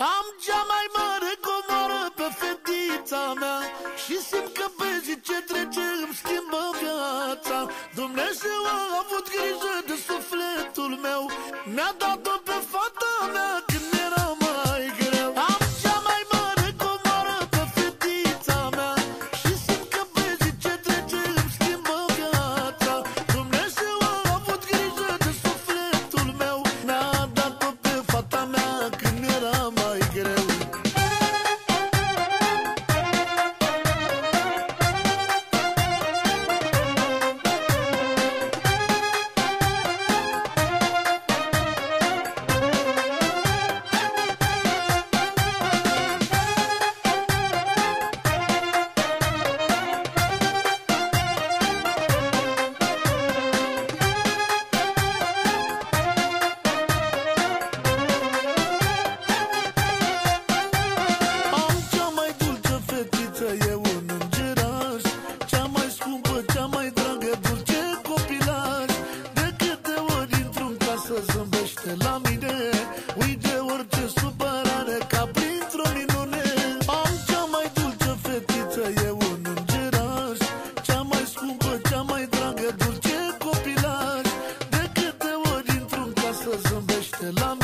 Am cea mai mare comoară pe fetița mea și simt că pe zi ce trece îmi schimbă viața. Dumnezeu a avut grijă de sufletul meu, mi-a dat-o pe fata mea când era mai greu. Am cea mai mare comoară pe fetița mea și simt că pe zi ce trece îmi schimbă viața. Dumnezeu a avut grijă de sufletul meu, mi-a dat-o pe fata mea când era mai greu. E un îngeraș, cea mai scumpă, cea mai dragă, dulce copilaș. De câte ori intru în casă zâmbește la mine, uite orice supărare ca printr-o minune. Am cea mai dulce fetiță, e un îngeraș, cea mai scumpă, cea mai dragă, dulce copilaș. De câte ori intru în casă zâmbește la mine.